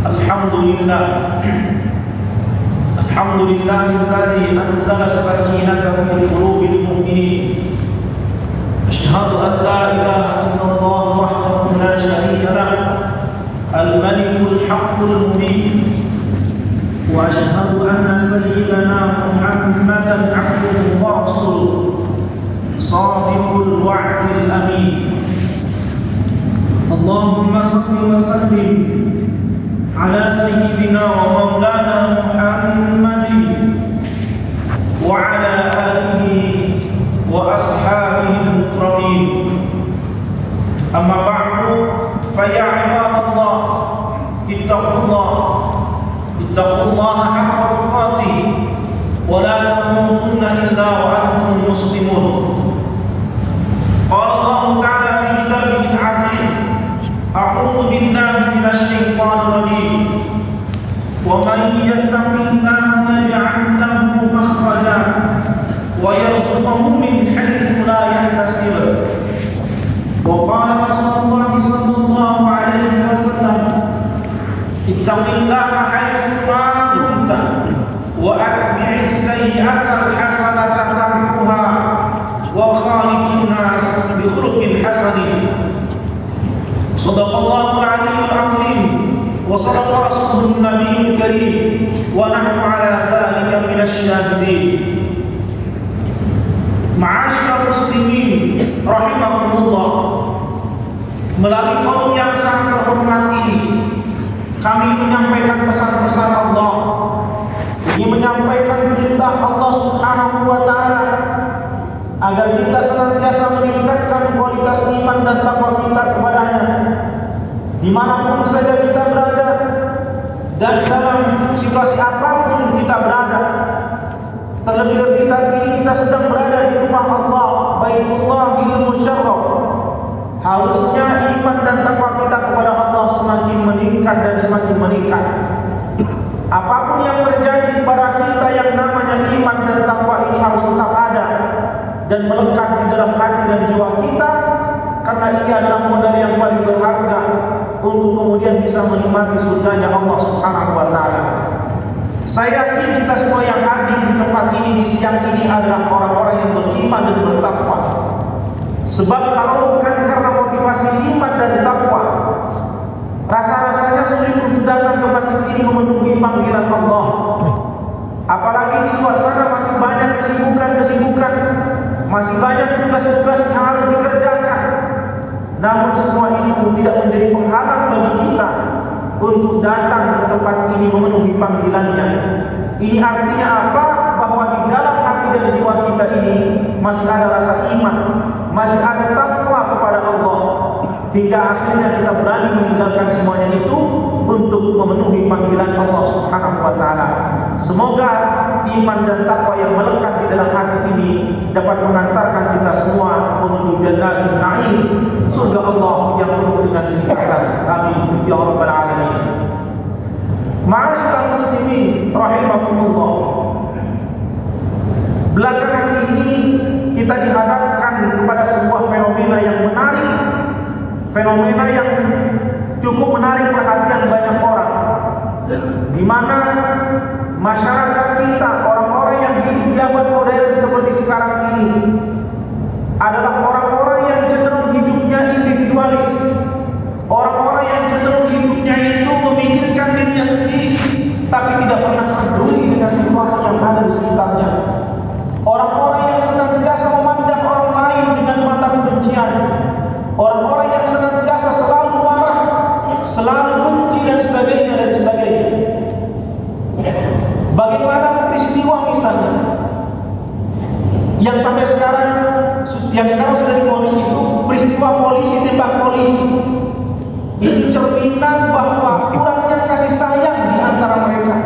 Alhamdulillah Alhamdulillahilladzi anzala as-sakinata fi qulubil mu'minin. Asyhadu an la ilaha illallah wahdahu la syarika lah, al-malikul haqqul mubin. Wa asyhadu anna sayyidana Muhammadan 'abduhu wa rasuluh, shadiqul wa'dil amin. Allahumma shalli wa sallim ala sayyidina wa maulana Muhammadin wa ala alihi wa ashabihi al-mukramin. Amma ba'du, fa ya ibadallah, ittaqullaha haqqa tuqatih wa la tamutunna illa wa antum muslimun. Qala Allah ta'ala fi kitabihi al-'aziz, a'udzu billahi minasy syaithanir rajim. Wa man yattaqillaha yaj'al lahu makhraja wa yarzuqhu min haitsu la yahtasib. Wa qala Rasulullah sallallahu alaihi wasallam, ittaqillaha haitsu ma kunta wa atbi'is sayyi'ata al-hasanata tamhuha wa khaliqin nas bi khuluqin hasanin. Sadaqallahul aliyyul azim wa sadaqa rasulun nabiyul karim wa nahnu ala dzalika minasy syahidin. Ma'asyiral muslimin rahimakumullah, melalui forum yang sangat terhormat ini kami menyampaikan pesan-pesan Allah, ini menyampaikan perintah Allah Subhanahu wa taala agar kita senantiasa meningkatkan kualitas iman dan takwa kita kepadanya dimanapun saja kita berada dan dalam situasi apapun kita berada. Terlebih-lebih saat ini kita sedang berada di rumah Allah, Baitullahil Musyarraf. Harusnya iman dan takwa kita kepada Allah semakin meningkat dan semakin meningkat. Apapun yang terjadi kepada kita yang namanya iman dan takwa ini harus tetap ada dan melekat di dalam hati dan jiwa kita, karena ini adalah modal yang paling berharga untuk kemudian bisa menikmati surganya Allah Subhanahu wa taala. Saya yakin kita semua yang hadir di tempat ini di siang ini adalah orang-orang yang beriman dan bertakwa. Sebab kalau bukan karena motivasi iman dan takwa, rasa-rasanya sulit untuk datang ke masjid ini memenuhi panggilan Allah. Apalagi di luar sana masih banyak kesibukan, masih banyak tugas-tugas yang harus dikerjakan. Namun semua ini pun tidak menjadi penghalang bagi kita untuk datang ke tempat ini memenuhi panggilannya. Ini artinya apa? Bahwa di dalam hati dan jiwa kita ini masih ada rasa iman, masih ada takwa kepada Allah, hingga akhirnya kita berani meninggalkan semuanya itu untuk memenuhi panggilan Allah Subhanahu wa taala. Semoga iman dan takwa yang melekat di dalam hati ini dapat mengantarkan kita semua menuju jannatul na'im, surga Allah yang penuh dengan kenikmatan. Amin ya rabbal alamin. Ma'asyiral muslimin rahimakumullah, belakangan ini kita dihadapkan kepada sebuah fenomena yang menarik, fenomena yang cukup menarik perhatian banyak orang, di mana masyarakat kita, orang-orang yang hidup di abad modern seperti sekarang ini adalah orang-orang yang cenderung hidupnya individualis, orang-orang yang cenderung hidupnya itu memikirkan dirinya sendiri, tapi tidak pernah peduli dengan situasi yang ada di sekitarnya. Orang-orang yang senantiasa memandang orang lain dengan mata kebencian, orang-orang yang senantiasa selalu marah, selalu benci dan sebagainya dan sebagainya. Bagaimana peristiwa misalnya yang sampai sekarang sudah divonis itu, peristiwa polisi tembak polisi, itu cerminan bahwa kurangnya kasih sayang di antara mereka.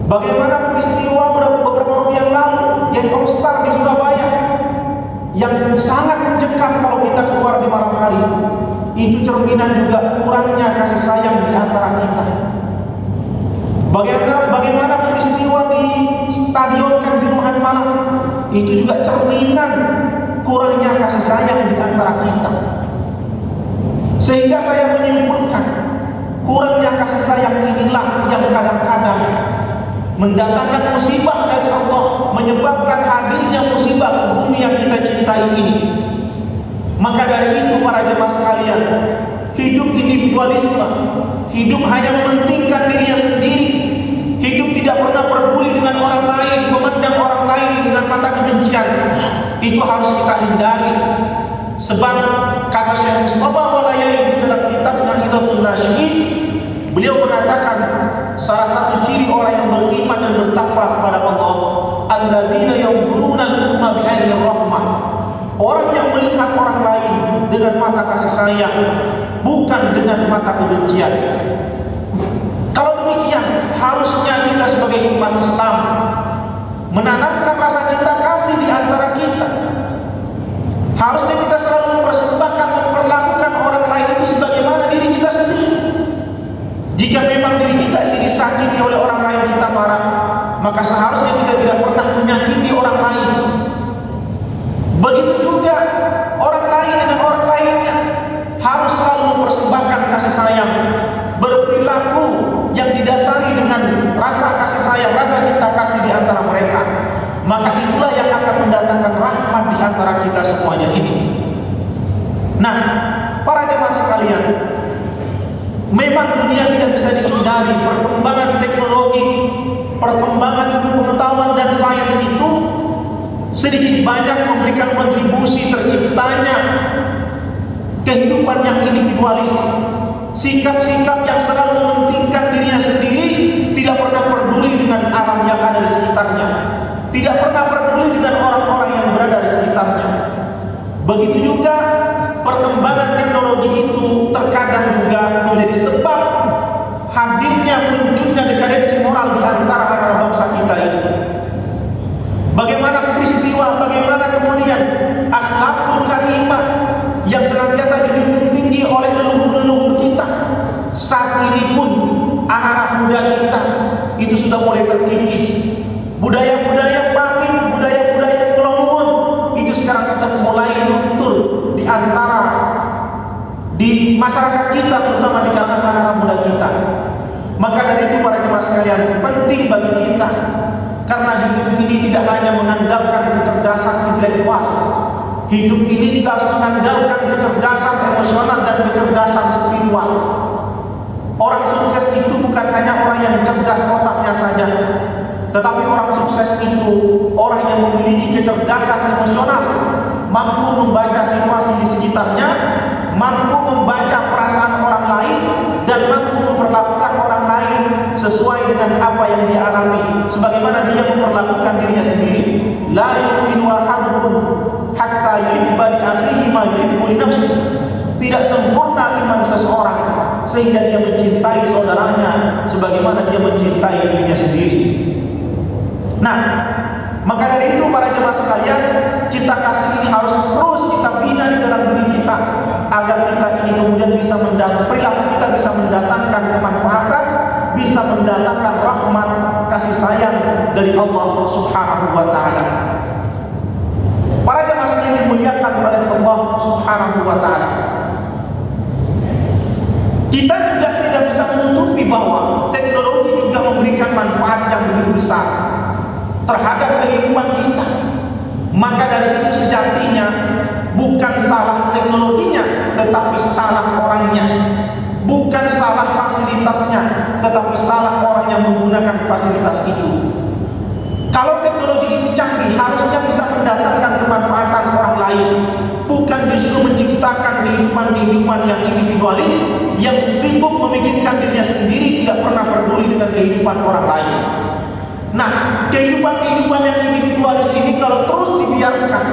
Bagaimana peristiwa beberapa waktu yang lalu yang All-Star di Surabaya yang sangat mencekam kalau kita keluar di malam hari, itu cerminan juga kurangnya kasih sayang di antara kita. Bagaimana peristiwa di Stadion Kanjuruhan malam, itu juga cerminan kurangnya kasih sayang di antara kita. Sehingga saya menyimpulkan kurangnya kasih sayang yang kadang-kadang mendatangkan musibah dari Allah, menyebabkan hadirnya musibah ke bumi yang kita cintai ini. Maka dari itu para jemaah sekalian, hidup individualisme, hidup hanya mementingkan dirinya sendiri, hidup tidak pernah peduli dengan orang lain, memandang orang lain dengan mata kebencian, itu harus kita hindari. Sebab kata Syekh Mustafa Walayai dalam kitabnya Idhatul Nasyi'in, beliau mengatakan salah satu ciri orang yang beriman dan bertakwa kepada Allah, alladzina yanzuruna al-umma bi'ainir rahmah, orang yang melihat orang lain dengan mata kasih sayang, bukan dengan mata kebencian. Kalau demikian, harusnya kita sebagai umat Islam menanamkan rasa cinta kasih di antara kita. Harusnya kita selalu mempersembahkan, memperlakukan orang lain itu sebagaimana diri kita sendiri. Jika memang diri kita ini disakiti oleh orang lain, kita marah, maka seharusnya kita tidak pernah menyakiti orang lain. Begitu juga orang lain dengan orang lainnya, harus selalu mempersembahkan kasih sayang, berperilaku yang didasari dengan rasa kasih sayang, rasa cinta kasih di antara mereka. Maka itulah yang akan mendatangkan rahmat di antara kita semuanya ini. Nah, para jemaah sekalian, memang dunia tidak bisa dihindari. Perkembangan teknologi, perkembangan ilmu pengetahuan dan sains itu sedikit banyak memberikan kontribusi terciptanya kehidupan yang individualis, sikap-sikap yang selalu mementingkan dirinya sendiri, tidak pernah peduli dengan alam yang ada di sekitarnya, tidak pernah peduli dengan orang-orang yang berada di sekitarnya. Begitu juga perkembangan teknologi itu terkadang juga menjadi sebab hadirnya munculnya dekadensi moral di antara anak bangsa kita ini. Bagaimana peristiwa, bagaimana kemudian akhlakul karimah yang senantiasa dijunjung tinggi oleh leluhur-leluhur kita, saat ini pun anak-anak muda kita itu sudah mulai terkikis. Budaya-budaya pamit, budaya-budaya kelonungan itu sekarang sudah mulai luntur di antara di masyarakat kita, terutama di kalangan anak-anak muda kita. Maka dari itu para jemaah sekalian, penting bagi kita, karena hidup ini tidak hanya mengandalkan kecerdasan intelektual, hidup ini juga harus mengandalkan kecerdasan emosional dan kecerdasan spiritual. Orang sukses itu bukan hanya orang yang cerdas otaknya saja, tetapi orang sukses itu orang yang memiliki kecerdasan emosional, mampu membaca situasi di sekitarnya, mampu membaca perasaan orang lain, dan mampu memperlakukan orang lain sesuai dengan apa yang dia alami, sebagaimana dia memperlakukan dirinya sendiri. La yu'minu ahadukum hatta yuhibba li akhihi ma yuhibbu li nafsihi. Tidak sempurna iman seseorang sehingga dia mencintai saudaranya sebagaimana dia mencintai dirinya sendiri. Nah, maka dari itu para jemaah sekalian, cinta kasih ini harus terus kita bina di dalam diri kita, agar kita ini kemudian bisa perilaku kita bisa mendatangkan kemanfaatan, bisa mendatangkan rahmat kasih sayang dari Allah Subhanahu wa taala. Para jemaah sekalian dimuliakan oleh Allah Subhanahu wa taala, kita juga tidak bisa menutupi bahwa teknologi juga memberikan manfaat yang begitu besar terhadap kehidupan kita. Maka dari itu sejatinya bukan salah teknologinya, tetapi salah orangnya. Bukan salah fasilitasnya, tetapi salah orang yang menggunakan fasilitas itu. Kalau teknologi itu canggih, harusnya bisa mendatangkan kemanfaatan orang lain, bukan justru menciptakan kehidupan-kehidupan yang individualis, yang sibuk memikirkan dirinya sendiri, tidak pernah peduli dengan kehidupan orang lain. Nah, kehidupan-kehidupan yang individualis ini kalau terus dibiarkan,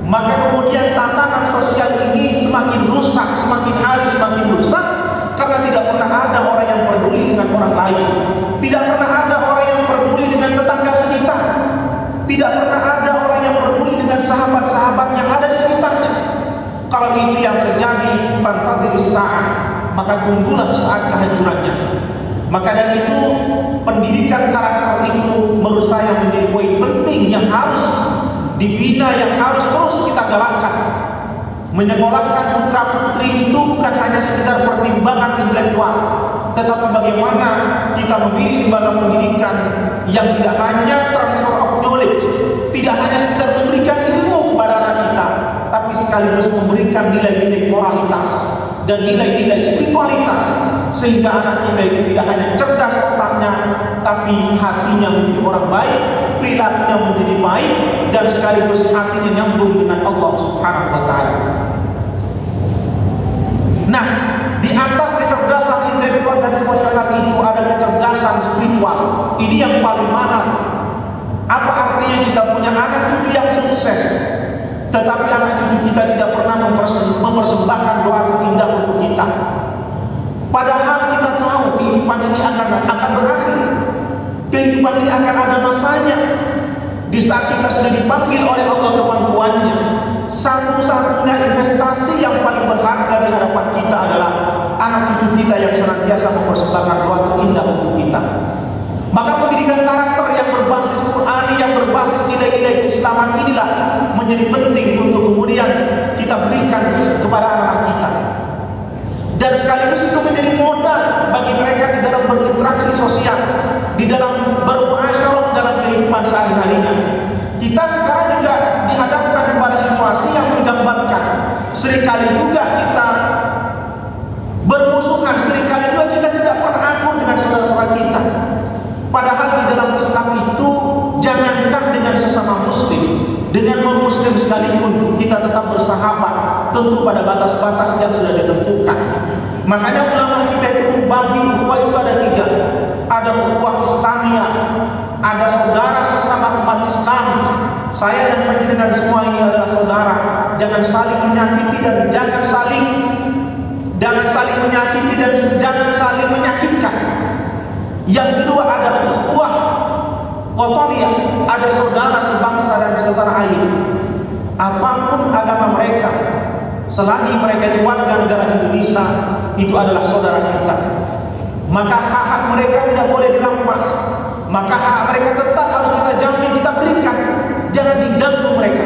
maka kemudian tatanan sosial ini semakin rusak, semakin hari semakin rusak, karena tidak pernah ada orang yang peduli dengan orang lain, tidak pernah ada orang yang peduli dengan tetangga sekitar, tidak pernah ada orang yang peduli dengan sahabat-sahabat yang ada di sekitarnya. Kalau itu yang terjadi, fantadhiris sa'ah, maka tunggulah saat kehancurannya. Maka dari itu pendidikan karakter itu menurut saya menjadi poin penting yang harus dibina, yang harus terus kita galakkan. Menyekolahkan putra putri itu bukan hanya sekedar pertimbangan intelektual, tetapi bagaimana kita memilih lembaga pendidikan yang tidak hanya transfer of knowledge, tidak hanya sekedar memberikan ilmu kepada anak kita, tapi sekaligus memberikan nilai-nilai moralitas dan nilai-nilai spiritualitas, sehingga anak kita itu tidak hanya cerdas otaknya, tapi hatinya menjadi orang baik, perilakunya menjadi baik, dan sekaligus hatinya nyambung dengan Allah Subhanahu wa Ta'ala. Nah, di atas kecerdasan intelektual dan emosional itu ada kecerdasan spiritual. Ini yang paling mahal. Apa artinya kita punya anak cucu yang sukses, tetapi anak cucu kita tidak pernah mempersembahkan doa terindah untuk kita? Padahal kita tahu kehidupan ini akan berakhir. Kehidupan ini akan ada masanya. Di saat kita sudah dipanggil oleh Allah ke pangkuannya, satu-satunya investasi yang paling berharga di hadapan kita adalah anak cucu kita yang senantiasa mempersembahkan doa terindah untuk kita. Maka pendidikan karakter yang berbasis Qur'ani, yang berbasis nilai-nilai keislaman inilah menjadi penting untuk kemudian kita berikan kepada anak-anak kita. Dan sekaligus itu menjadi modal bagi mereka di dalam berinteraksi sosial, di dalam bermuasyarah dalam kehidupan sehari-harinya. Kita sekarang juga dihadapkan kepada situasi yang menggambarkan seringkali juga kita bermusuhan, seringkali juga kita tidak pernah akur dengan saudara-saudara kita. Padahal di dalam Islam itu jangankan dengan sesama muslim, dengan non-muslim sekalipun kita tetap bersahabat, tentu pada batas-batas yang sudah ditentukan. Makanya ulama kita itu membagi ukhuwah itu ada 3. Ada ukhuwah Islamiyah, ada saudara sesama umat Islam. Saya dan panjenengan semua ini adalah saudara. Jangan saling menyakiti dan jangan saling menyakiti dan jangan saling menyakitkan. Yang kedua ada ukhuwah wataniyah, ada saudara sebangsa dan setanah air. Apapun agama mereka, selagi mereka itu warga negara Indonesia, itu adalah saudara kita. Maka hak-hak mereka tidak boleh dirampas. Maka hak mereka tetap harus kita jamin, kita berikan. Jangan diganggu mereka.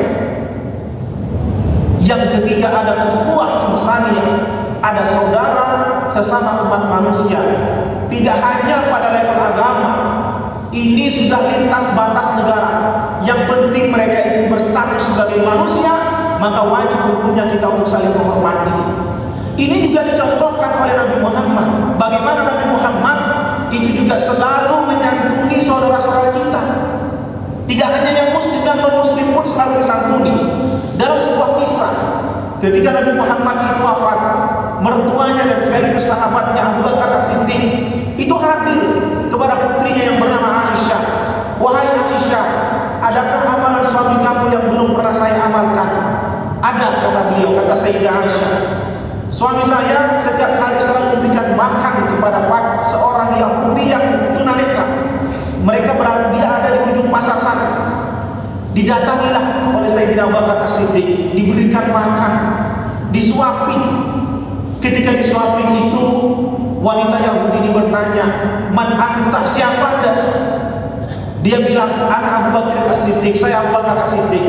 Yang ketiga ada ukhuwah insaniyah, ada saudara sesama umat manusia. Tidak hanya pada level agama, ini sudah lintas batas negara. Yang penting mereka itu berstatus sebagai manusia, maka wajib hukumnya kita untuk saling menghormati. Ini juga dicontohkan oleh Nabi Muhammad. Bagaimana Nabi Muhammad itu juga selalu menyantuni saudara-saudara kita. Tidak hanya yang muslim dan non-muslim pun selalu disantuni. Dalam sebuah kisah, ketika Nabi Muhammad itu wafat, mertuanya dan sekaligus sahabatnya Abu Bakar As-Siddiq itu hadir kepada putrinya yang bernama Aisyah. Wahai Aisyah, adakah amalan suami kamu yang belum pernah saya amalkan? Ada, kata beliau, kata Sayyidah Aisyah. Suami saya setiap hari selalu memberikan makan kepada seorang Yahudi yang tunanetra. Mereka berada, dia ada di ujung pasar sana. Didatangilah oleh Sayyidina Abu Bakar As-Siddiq, diberikan makan, disuapin. Ketika disuapin itu, wanita Yahudi ini bertanya, "Man anta, siapa Anda?" Dia bilang, "Ana Abu Bakar As-Siddiq, saya Abu Bakar As-Siddiq."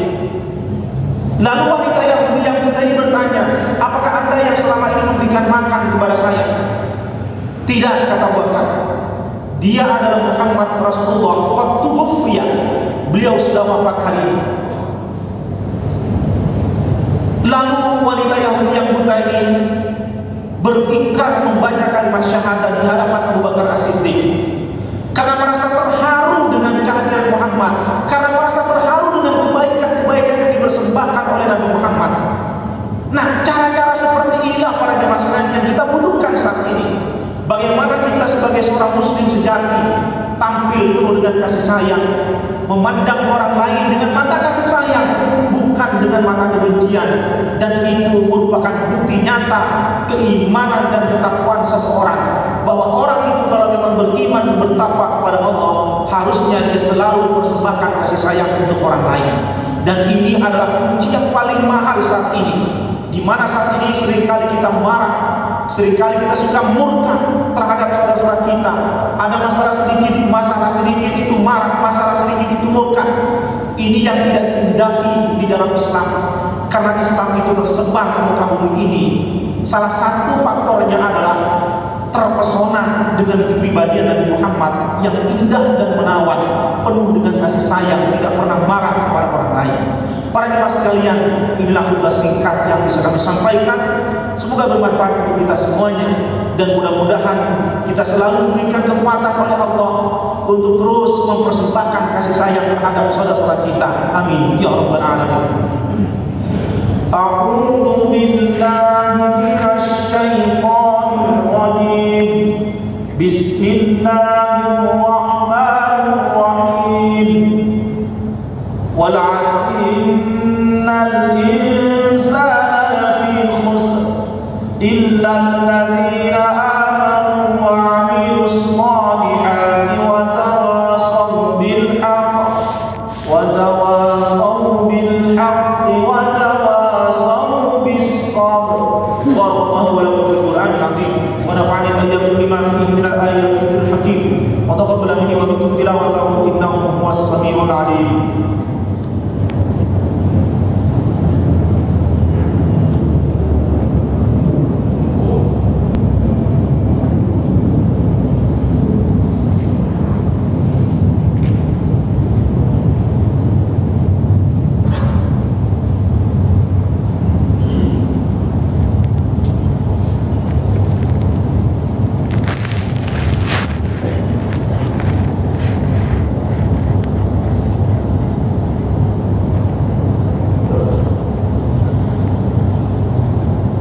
Lalu wanita Yahudi yang muda ini bertanya, "Apakah Anda yang selama ini memberikan makan kepada saya?" "Tidak," kata Abu Bakar. "Dia adalah Muhammad Rasulullah, qad tuwfiya." Beliau sudah wafat hari ini. Lalu wanita Yahudi yang buta ini berikrar membaca kalimat syahadat di hadapan Abu Bakar As-Siddiq karena merasa terharu dengan kehadiran Muhammad, karena merasa terharu dengan kebaikan-kebaikan yang dipersembahkan oleh Nabi Muhammad. Nah, cara-cara seperti inilah para jemaah sekalian yang kita butuhkan saat ini. Bagaimana kita sebagai seorang muslim sejati tampil penuh dengan kasih sayang, memandang orang lain dengan mata kasih sayang, bukan dengan mata kebencian. Dan itu merupakan bukti nyata keimanan dan ketakwaan seseorang, bahwa orang itu kalau memang beriman dan bertakwa kepada Allah, harusnya dia selalu mempersembahkan kasih sayang untuk orang lain. Dan ini adalah kunci yang paling mahal saat ini, di mana saat ini seringkali kita marah, seringkali kita suka murka terhadap saudara-saudara kita. Ada masalah sedikit itu marah, masalah sedikit itu murka. Ini yang tidak ditindaki di dalam Islam, karena Islam itu tersebar di muka bumi ini. Salah satu faktornya adalah terpesona dengan kepribadian Nabi Muhammad yang indah dan menawan, penuh dengan kasih sayang, tidak pernah marah kepada orang lain. Para jemaah sekalian, inilah khutbah singkat yang bisa kami sampaikan. Semoga bermanfaat untuk kita semuanya, dan mudah-mudahan kita selalu diberikan kekuatan oleh Allah untuk terus mempersembahkan kasih sayang terhadap saudara-saudara kita. Amin ya rabbal alamin. A'udzu billahi minasy syaithanir rajim. Bismillahirrahmanirrahim. Wal 'asri innal insana lafi khusr illa alladhina amanu wa 'amilus shalihati wa tawasaw bil haqq wa tawasaw bil haqqi wa tawasaw bis sabr. Barakallahu wa lakum bil Qur'anil azim wa nafa'ani wa iyyakum bima fihi min al-ayatil hakim wa taqabbal minni wa minkum tilawatahu innahu huwas samiul alim.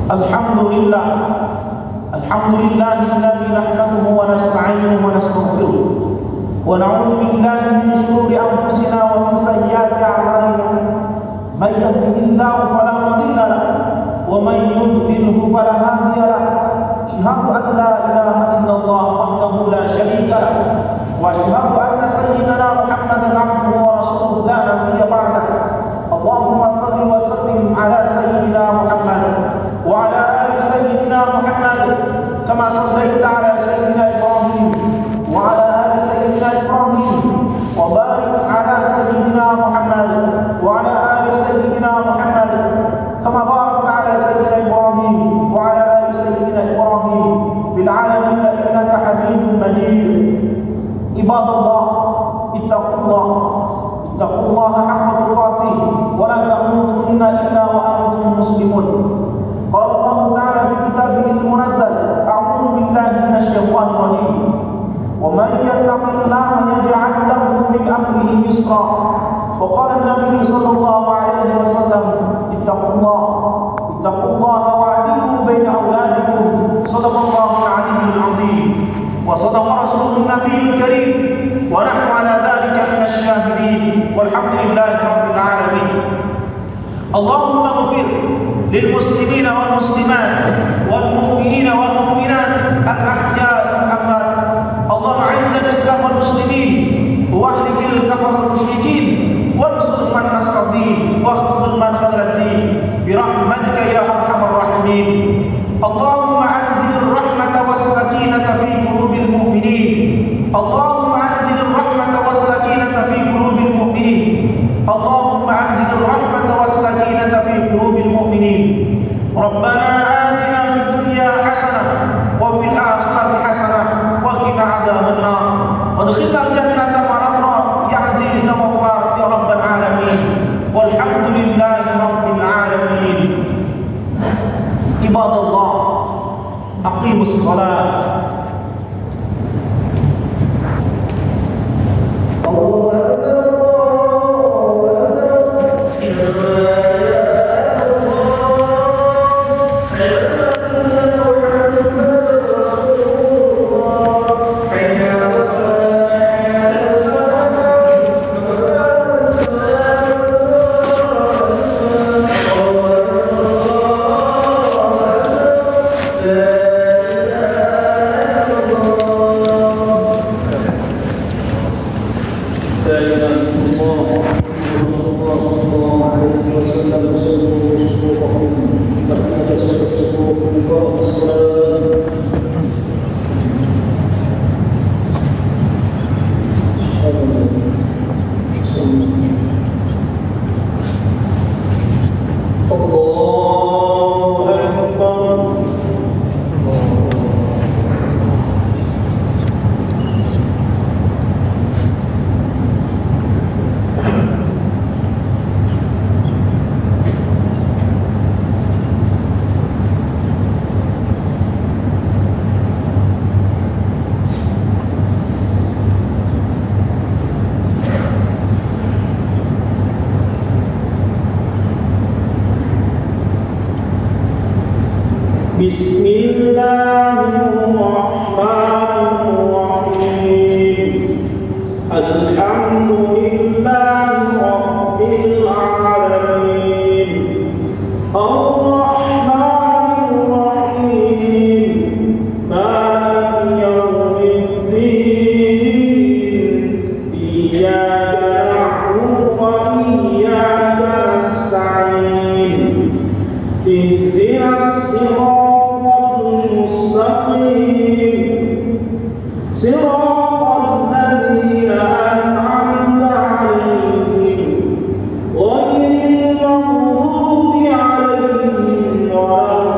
Alhamdulillah, alhamdulillahilladzi nahmaduhu wa nasta'inuhu wa nastaghfiruh wa na'udzu billahi min shururi anfusina wa min sayyiati a'malina. Man yahdihillahu fala mudilla lahu wa man yudlilhu fala hadiya lahu. Asyhadu an la ilaha illallah wahdahu la syarika lahu wa asyhadu anna sayyidana Muhammadan 'abduhu wa rasuluhu la nabiyya ba'dahu. Allahumma shalli wa sallim ala sayyidina Muhammad وعلى آل سيدنا محمد كما صليت على سيدنا إبراهيم وعلى آل سيدنا إبراهيم وبارك على سيدنا محمد وعلى آل سيدنا محمد كما باركت على سيدنا إبراهيم وعلى آل سيدنا إبراهيم في العالمين إنك حميد مجيد. عباد الله اتقوا الله حق تقاته ولا تموتن إلا وأنتم مسلمون. قال الله تعالى في كتابه المنزل: أعوذ بالله من الشيطان الرجيم ومن يتق الله يجعل له من أمره يسرا. وقال النبي صلى الله عليه وسلم: اتقوا الله واعدلوا بين أولادكم. صدق الله العلي العظيم وصدق رسوله النبي الكريم ونحن على ذلك من الشاهدين والحمد لله رب العالمين. اللهم اغفر للمسلمين والمسلمات والمؤمنين والمؤمنات الأحياء والأموات. اللهم أعز الإسلام والمسلمين واهلك الكفر المشركين وانصر من نصر الدين واخذل من خذل الدين برحمتك يا أرحم الراحمين. اللهم أنزل الرحمة والسكينة في قلوب المؤمنين. اللهم أنزل الرحمة والسكينة في قلوب المؤمنين. اللهم أنزل الرحمة والسكينة في قلوب المؤمنين. ربنا آتنا في الدنيا حسنة وفي الآخرة حسنة وقنا عذاب النار وادخلنا الجنة مع الأبرار يا عزيز وغفار يا رب العالمين والحمد لله رب العالمين. عباد الله أقيموا الصلاة صراط الذين أنعمت عليهم غير المغضوب عليهم ولا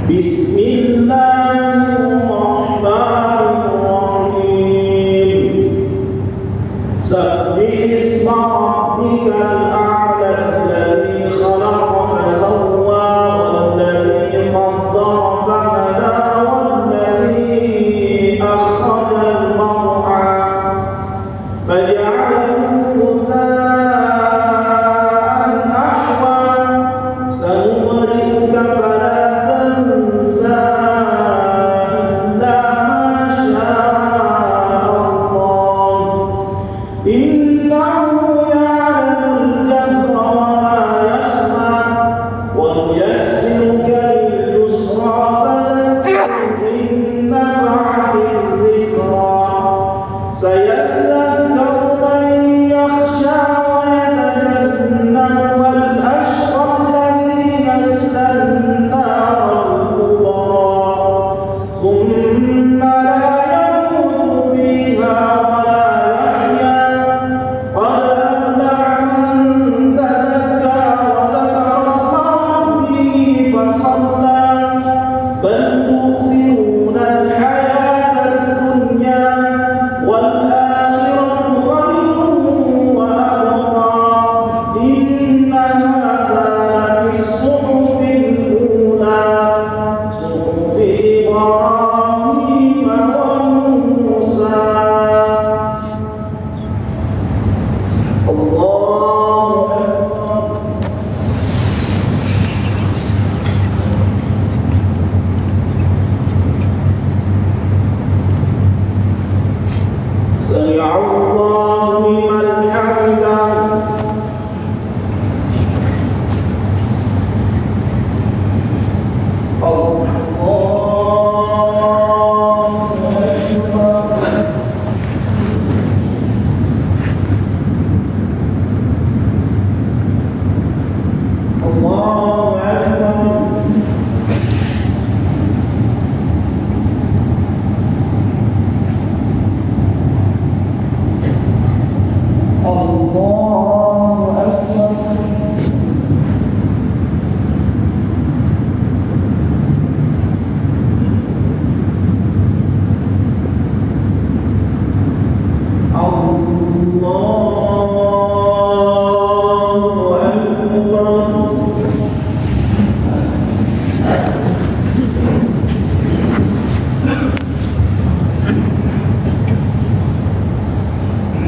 بسم الله الرحمن الرحيم سبح اسم ربك الأعلى الذي خلق فسوى والذي قدر فهدى والذي أخرج المرعى فجعله غثاء أحوى سنقرئك فلا تنسى إلا ما شاء الله إنه يعلم الجهر وما يخفى ونيسرك لليسرى فذكر إن نفعت الذكرى سيذكر من يخشى ويتجنبها الأشقى الذي يصلى النار الكبرى ثم لا يموت فيها ولا يحيا قد أفلح من تزكى وذكر اسم ربه فصلى بل تؤثرون الحياة الدنيا والآخرة خير وأبقى إن هذا في الصحف الأولى صحف إبراهيم وموسى الله أكبر سمع الله لمن حمده الله أكبر الله أكبر الله أكبر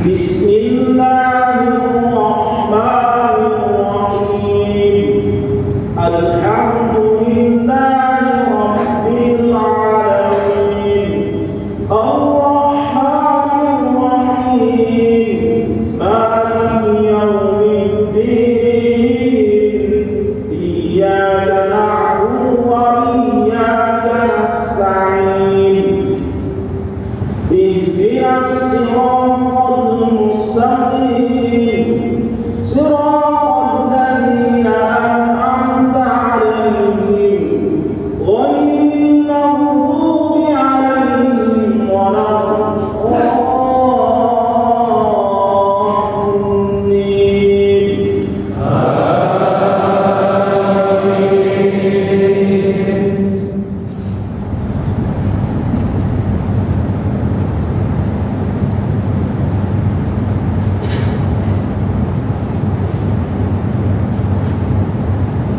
بسم الله الرحمن الرحيم الحمد لله رب العالمين الرحمن الرحيم مالك يوم الدين إياك نعبد وإياك نستعين اهدنا الصراط المستقيم صراط الذين أنعمت عليهم غير المغضوب عليهم ولا الضالين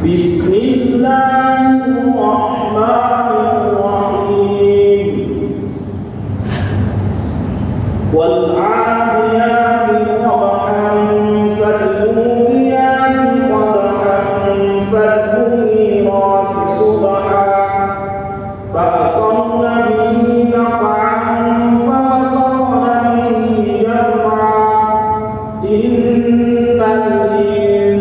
بسم الله الرحمن الرحيم والعاديات ضبحا فالموريات قدحا فالمغيرات صبحا فأثرن به نقعا فوسطن به جمعا إن الإنسان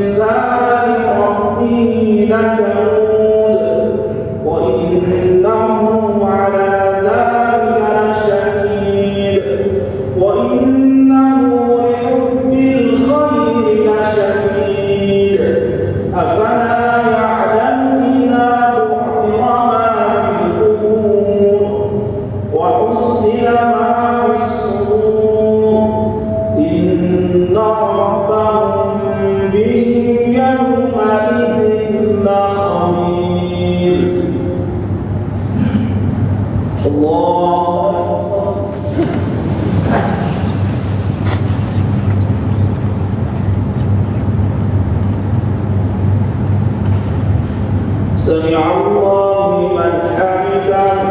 سمع الله لمن حمده